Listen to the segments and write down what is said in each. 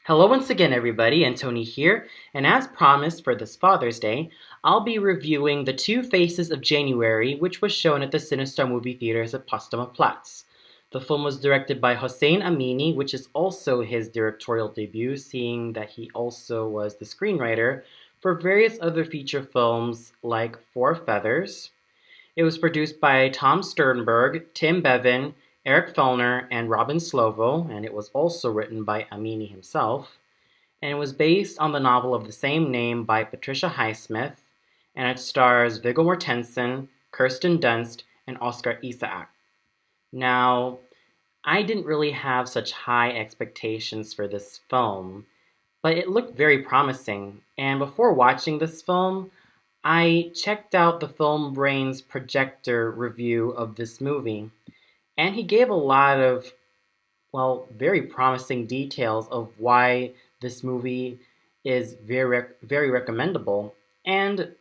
Hello once again, everybody, and Tony here, and as promised for this Father's Day, I'll be reviewing The Two Faces of January, which was shown at the Sinistar Movie Theaters at Potsdamer Platz. The film was directed by Hossein Amini, which is also his directorial debut, seeing that he also was the screenwriter for various other feature films like Four Feathers. It was produced by Tom Sternberg, Tim Bevan, Eric Fellner, and Robin Slovo, and it was also written by Amini himself. And it was based on the novel of the same name by Patricia Highsmith, and it stars Viggo Mortensen, Kirsten Dunst, and Oscar Isaac. Now, I didn't really have such high expectations for this film, but it looked very promising. And before watching this film, I checked out the Film Brain's projector review of this movie, and he gave a lot of, very promising details of why this movie is very recommendable. And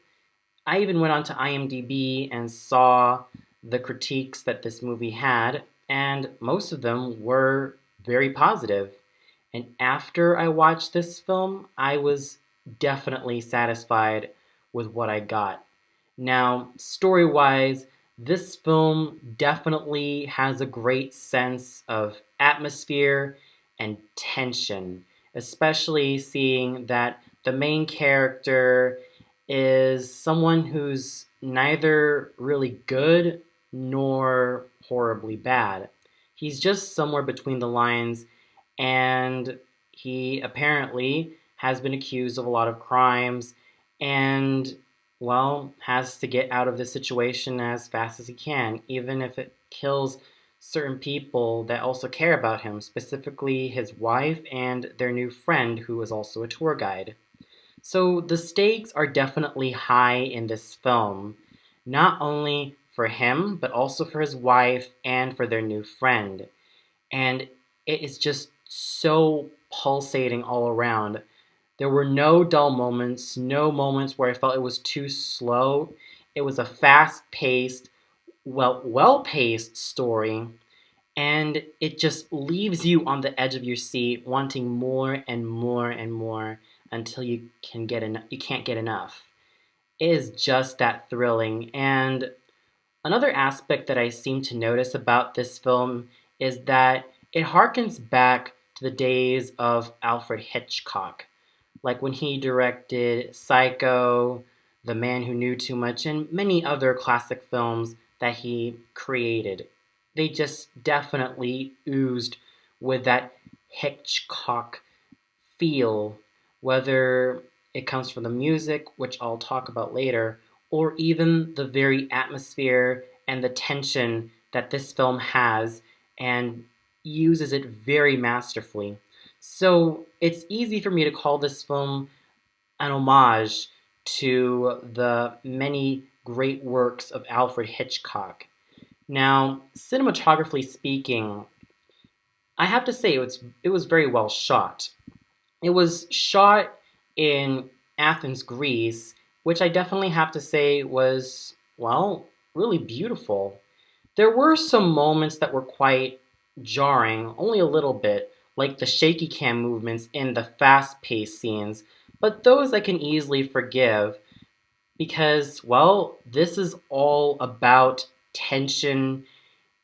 I even went onto IMDb and saw the critiques that this movie had, and most of them were very positive. And after I watched this film, I was definitely satisfied with what I got. Now, story wise, this film definitely has a great sense of atmosphere and tension, especially seeing that the main character is someone who's neither really good nor horribly bad. He's just somewhere between the lines, and he apparently has been accused of a lot of crimes and, has to get out of this situation as fast as he can, even if it kills certain people that also care about him, specifically his wife and their new friend, who is also a tour guide. So the stakes are definitely high in this film, not only for him, but also for his wife and for their new friend. And it is just so pulsating all around. There were no dull moments, no moments where I felt it was too slow. It was a fast paced, well paced story, and it just leaves you on the edge of your seat wanting more and more and more until you can't get enough. It is just that thrilling. And another aspect that I seem to notice about this film is that it harkens back to the days of Alfred Hitchcock, like when he directed Psycho, The Man Who Knew Too Much, and many other classic films that he created. They just definitely oozed with that Hitchcock feel, whether it comes from the music, which I'll talk about later, or even the very atmosphere and the tension that this film has and uses it very masterfully. So it's easy for me to call this film an homage to the many great works of Alfred Hitchcock. Now, cinematographically speaking, I have to say it was very well shot. It was shot in Athens, Greece, which I definitely have to say was, really beautiful. There were some moments that were quite jarring, only a little bit, like the shaky cam movements in the fast paced scenes, but those I can easily forgive because, this is all about tension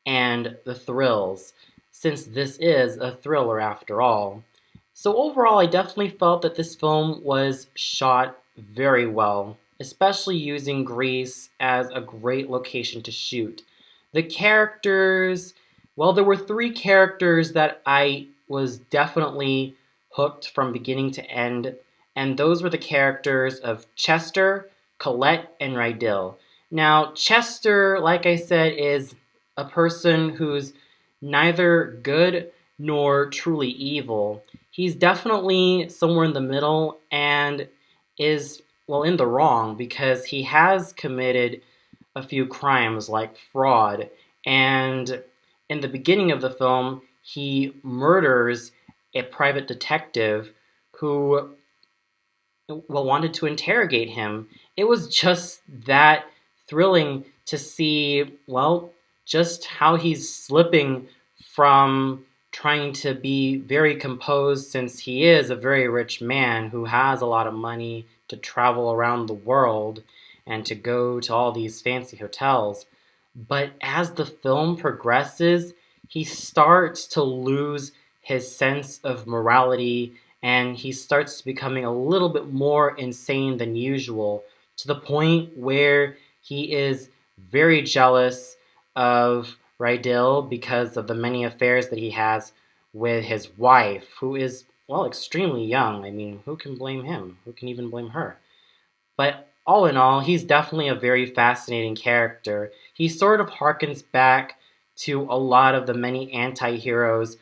and the thrills, since this is a thriller after all. So overall, I definitely felt that this film was shot very well, especially using Greece as a great location to shoot. The characters, there were three characters that I was definitely hooked from beginning to end, and those were the characters of Chester, Colette, and Rydell. Now, Chester, like I said, is a person who's neither good nor truly evil. He's definitely somewhere in the middle and is, in the wrong because he has committed a few crimes like fraud. And in the beginning of the film, he murders a private detective who, wanted to interrogate him. It was just that thrilling to see, just how he's slipping from trying to be very composed since he is a very rich man who has a lot of money to travel around the world and to go to all these fancy hotels. But as the film progresses, he starts to lose his sense of morality and he starts becoming a little bit more insane than usual to the point where he is very jealous of Rydell because of the many affairs that he has with his wife, who is, well, extremely young. I mean, who can blame him? Who can even blame her? But all in all, he's definitely a very fascinating character. He sort of harkens back to a lot of the many anti heroes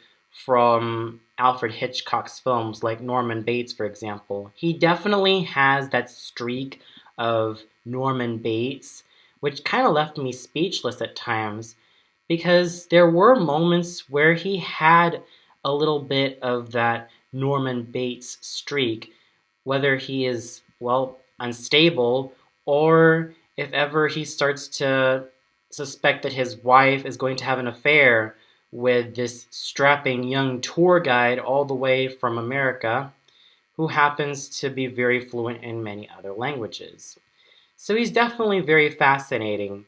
from Alfred Hitchcock's films, like Norman Bates, for example. He definitely has that streak of Norman Bates, which kind of left me speechless at times because there were moments where he had a little bit of that Norman Bates streak, whether he is, well, unstable or if ever he starts to suspect that his wife is going to have an affair with this strapping young tour guide all the way from America who happens to be very fluent in many other languages. So he's definitely very fascinating.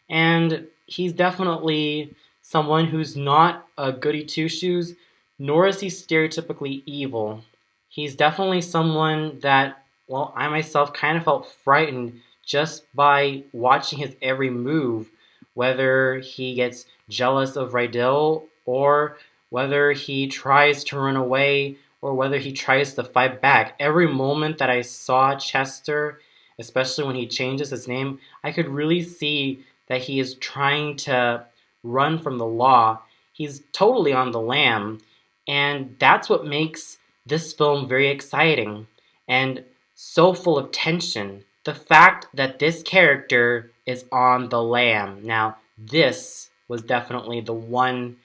And he's definitely someone who's not a goody two shoes, nor is he stereotypically evil. He's definitely someone that, well, I myself kind of felt frightened just by watching his every move, whether he gets jealous of Rydell or whether he tries to run away or whether he tries to fight back. Every moment that I saw Chester, especially when he changes his name, I could really see that he is trying to run from the law. He's totally on the lam, and that's what makes this film very exciting and so full of tension. The fact that this character is on the lam. Now, this was definitely the one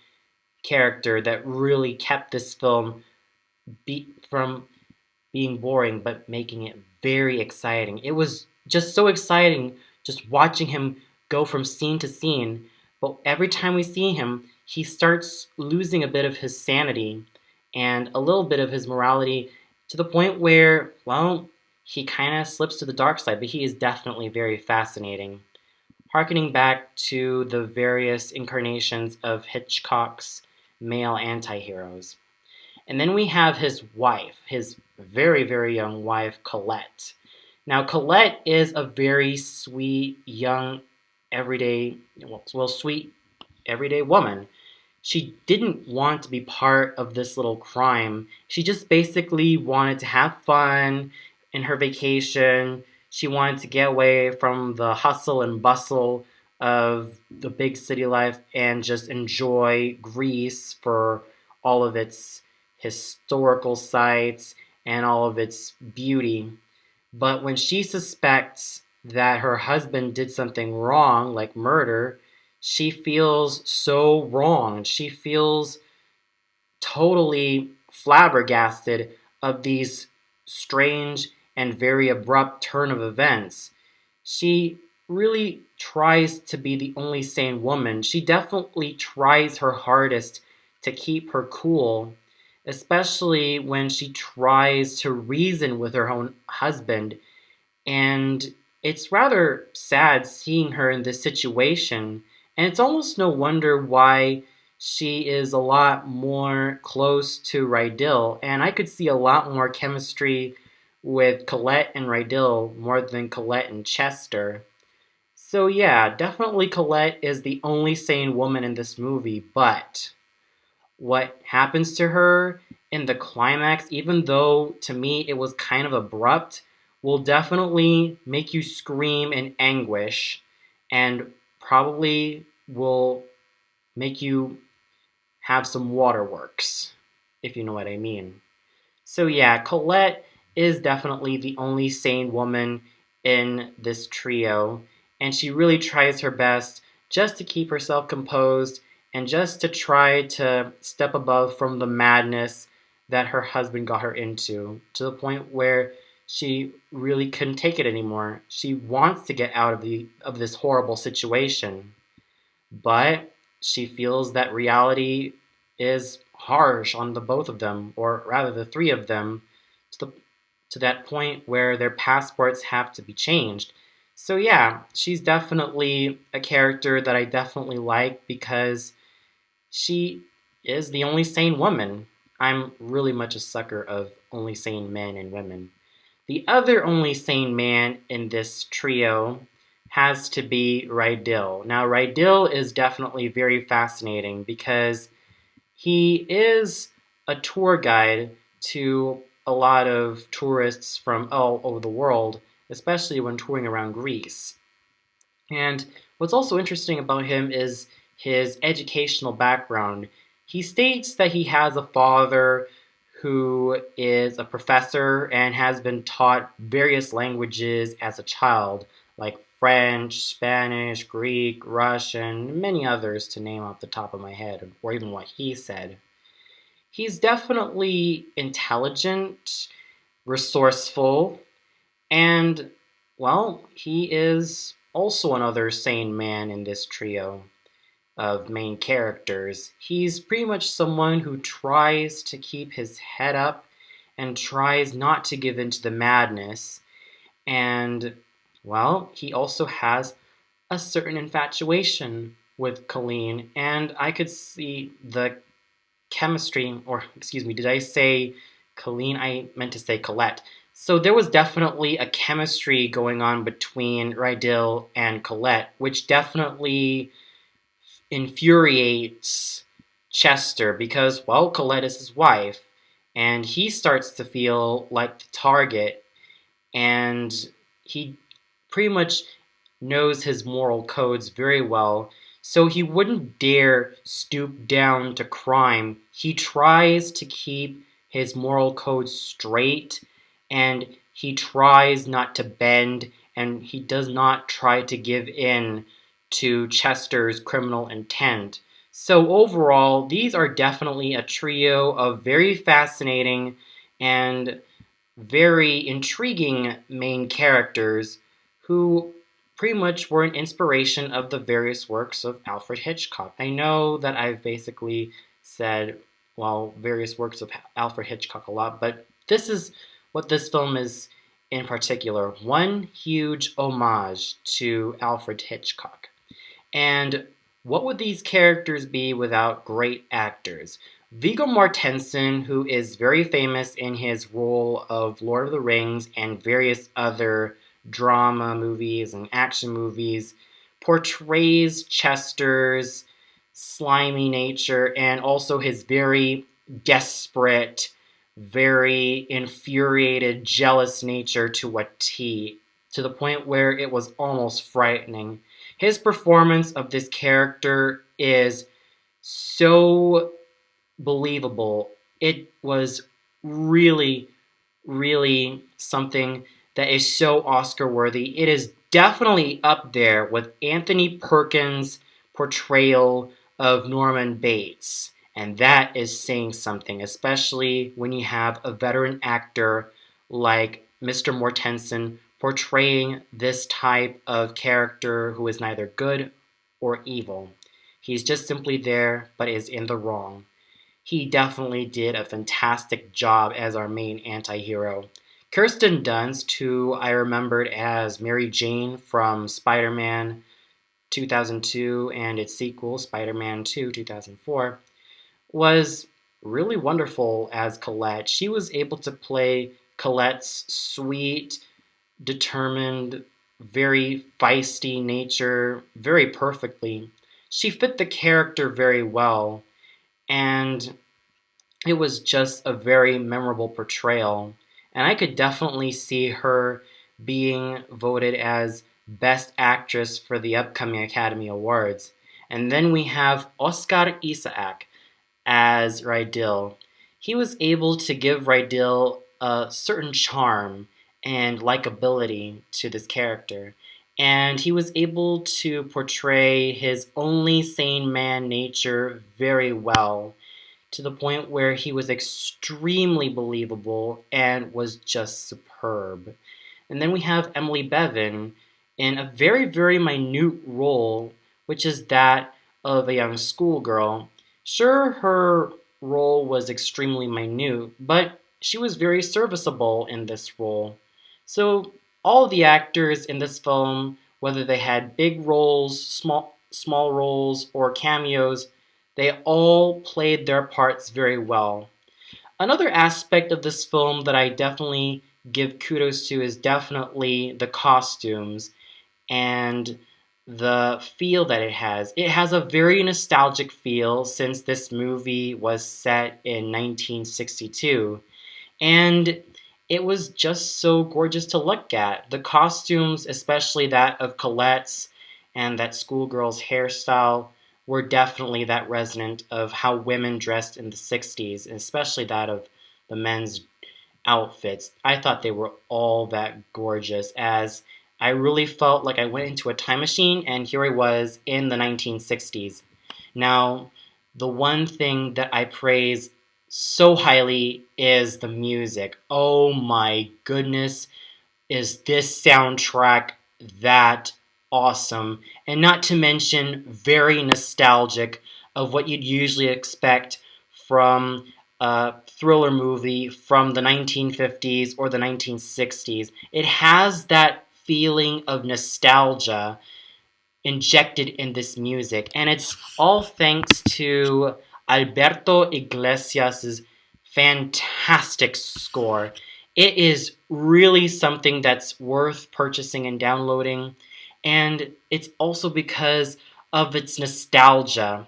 character that really kept this film from being boring, but making it very exciting. It was just so exciting just watching him go from scene to scene. But every time we see him, he starts losing a bit of his sanity and a little bit of his morality to the point where, well, he kind of slips to the dark side, but he is definitely very fascinating. Harkening back to the various incarnations of Hitchcock's male anti heroes. And then we have his wife, his very, very young wife, Colette. Now, Colette is a very sweet, young, everyday, well, sweet, everyday woman. She didn't want to be part of this little crime. She just basically wanted to have fun in her vacation. She wanted to get away from the hustle and bustle of the big city life and just enjoy Greece for all of its historical sites and all of its beauty. But when she suspects that her husband did something wrong, like murder, she feels so wrong. She feels totally flabbergasted of these strange and very abrupt turn of events. She really tries to be the only sane woman. She definitely tries her hardest to keep her cool, especially when she tries to reason with her own husband. And it's rather sad seeing her in this situation. And it's almost no wonder why she is a lot more close to Rydell. And I could see a lot more chemistry with Colette and Rydell more than Colette and Chester. So yeah, definitely Colette is the only sane woman in this movie, but what happens to her in the climax, even though to me it was kind of abrupt, will definitely make you scream in anguish and probably will make you have some waterworks, if you know what I mean. So yeah, Colette is definitely the only sane woman in this trio, and she really tries her best just to keep herself composed and just to try to step above from the madness that her husband got her into, to the point where she really couldn't take it anymore. She wants to get out of this horrible situation, but she feels that reality is harsh on the both of them, or rather the three of them, to the to that point where their passports have to be changed. So yeah, she's definitely a character that I definitely like because she is the only sane woman. I'm really much a sucker of only sane men and women. The other only sane man in this trio has to be Rydell. Now, Rydell is definitely very fascinating because he is a tour guide to a lot of tourists from all over the world, especially when touring around Greece. And what's also interesting about him is his educational background. He states that he has a father who is a professor and has been taught various languages as a child, like French, Spanish, Greek, Russian, many others to name off the top of my head, or even what he said. He's definitely intelligent, resourceful, and, well, he is also another sane man in this trio of main characters. He's pretty much someone who tries to keep his head up and tries not to give in to the madness. And, well, he also has a certain infatuation with Colleen, and I could see the chemistry, or excuse me, did I say Colleen? I meant to say Colette. So there was definitely a chemistry going on between Rydell and Colette, which definitely infuriates Chester because, well, Colette is his wife, and he starts to feel like the target, and he pretty much knows his moral codes very well, so he wouldn't dare stoop down to crime. He tries to keep his moral codes straight, and he tries not to bend, and he does not try to give in to Chester's criminal intent. So overall, these are definitely a trio of very fascinating and very intriguing main characters who pretty much were an inspiration of the various works of Alfred Hitchcock. I know that I've basically said, well, various works of Alfred Hitchcock a lot, but this is what this film is in particular, one huge homage to Alfred Hitchcock. And what would these characters be without great actors? Viggo Mortensen, who is very famous in his role of Lord of the Rings and various other drama movies and action movies, portrays Chester's slimy nature and also his very desperate, very infuriated, jealous nature to a T, to the point where it was almost frightening. His performance of this character is so believable. It was really, really something that is so Oscar worthy. It is definitely up there with Anthony Perkins' portrayal of Norman Bates. And that is saying something, especially when you have a veteran actor like Mr. Mortensen portraying this type of character who is neither good or evil. He's just simply there, but is in the wrong. He definitely did a fantastic job as our main anti-hero. Kirsten Dunst, who I remembered as Mary Jane from Spider-Man 2002 and its sequel, Spider-Man 2 2004, was really wonderful as Colette. She was able to play Colette's sweet, determined, very feisty nature very perfectly. She fit the character very well, and it was just a very memorable portrayal. And I could definitely see her being voted as Best Actress for the upcoming Academy Awards. And then we have Oscar Isaac as Rydell. He was able to give Rydell a certain charm and likability to this character. And he was able to portray his only sane man nature very well, to the point where he was extremely believable and was just superb. And then we have Emily Bevan in a very, very minute role, which is that of a young schoolgirl. Sure, her role was extremely minute, but she was very serviceable in this role. So all the actors in this film, whether they had big roles, small roles, or cameos, they all played their parts very well. Another aspect of this film that I definitely give kudos to is definitely the costumes and the feel that it has. It has a very nostalgic feel since this movie was set in 1962. And it was just so gorgeous to look at. The costumes, especially that of Colette's and that schoolgirl's hairstyle, were definitely that resonant of how women dressed in the 60s, especially that of the men's outfits. I thought they were all that gorgeous, as I really felt like I went into a time machine and here I was in the 1960s. Now, the one thing that I praise so highly is the music. Oh my goodness, is this soundtrack that awesome? And not to mention, very nostalgic of what you'd usually expect from a thriller movie from the 1950s or the 1960s. It has that feeling of nostalgia injected in this music, and it's all thanks to Alberto Iglesias' fantastic score. It is really something that's worth purchasing and downloading, and it's also because of its nostalgia.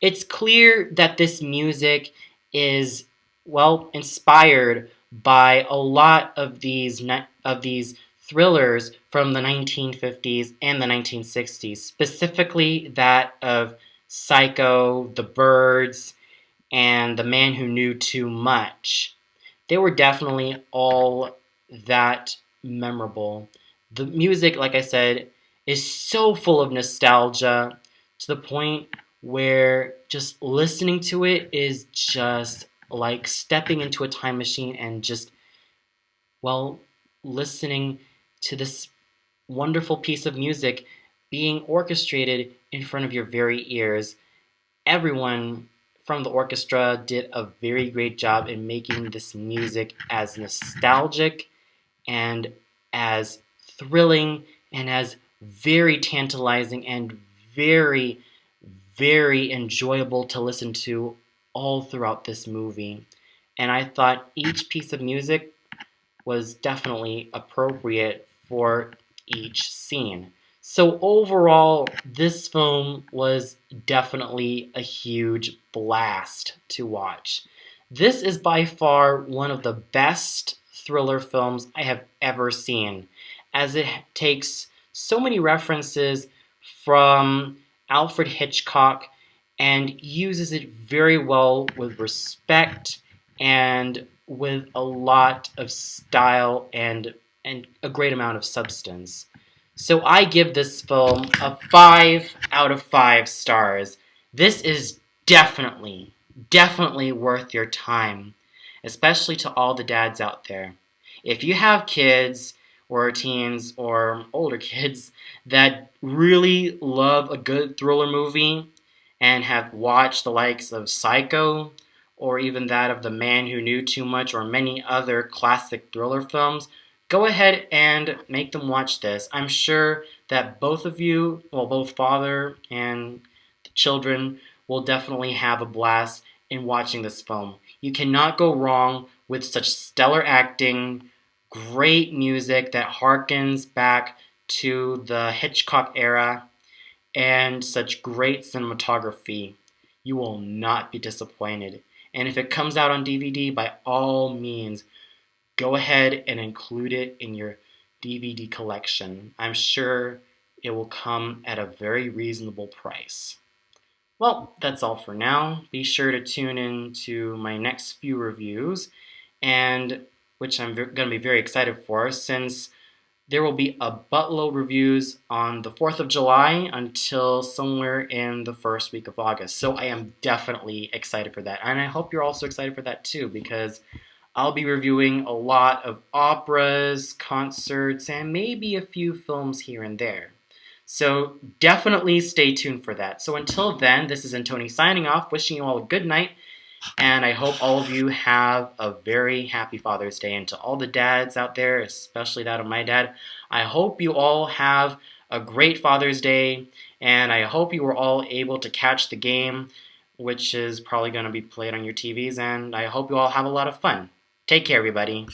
It's clear that this music is well inspired by a lot of these thrillers from the 1950s and the 1960s, specifically that of Psycho, The Birds, and The Man Who Knew Too Much. They were definitely all that memorable. The music, like I said, is so full of nostalgia to the point where just listening to it is just like stepping into a time machine and just, well, listening to this wonderful piece of music being orchestrated in front of your very ears. Everyone from the orchestra did a very great job in making this music as nostalgic and as thrilling and as very tantalizing and very, very enjoyable to listen to all throughout this movie. And I thought each piece of music was definitely appropriate for each scene. So overall, this film was definitely a huge blast to watch. This is by far one of the best thriller films I have ever seen, as it takes so many references from Alfred Hitchcock and uses it very well with respect and with a lot of style and a great amount of substance. So I give this film a 5 out of 5 stars. This is definitely worth your time, especially to all the dads out there. If you have kids or teens or older kids that really love a good thriller movie and have watched the likes of Psycho or even that of The Man Who Knew Too Much or many other classic thriller films, go ahead and make them watch this. I'm sure that both of you, well, both father and the children, will definitely have a blast in watching this film. You cannot go wrong with such stellar acting, great music that harkens back to the Hitchcock era, and such great cinematography. You will not be disappointed. And if it comes out on DVD, by all means, go ahead and include it in your DVD collection. I'm sure it will come at a very reasonable price. Well, that's all for now. Be sure to tune in to my next few reviews, and which I'm going to be very excited for, since there will be a buttload reviews on the 4th of July until somewhere in the first week of August. So I am definitely excited for that. And I hope you're also excited for that too, because I'll be reviewing a lot of operas, concerts, and maybe a few films here and there. So definitely stay tuned for that. So until then, this is Antoni signing off, wishing you all a good night, And I hope all of you have a very happy Father's Day. And to all the dads out there, especially that of my dad, I hope you all have a great Father's Day. And I hope you were all able to catch the game, which is probably going to be played on your TVs. And I hope you all have a lot of fun. Take care, everybody.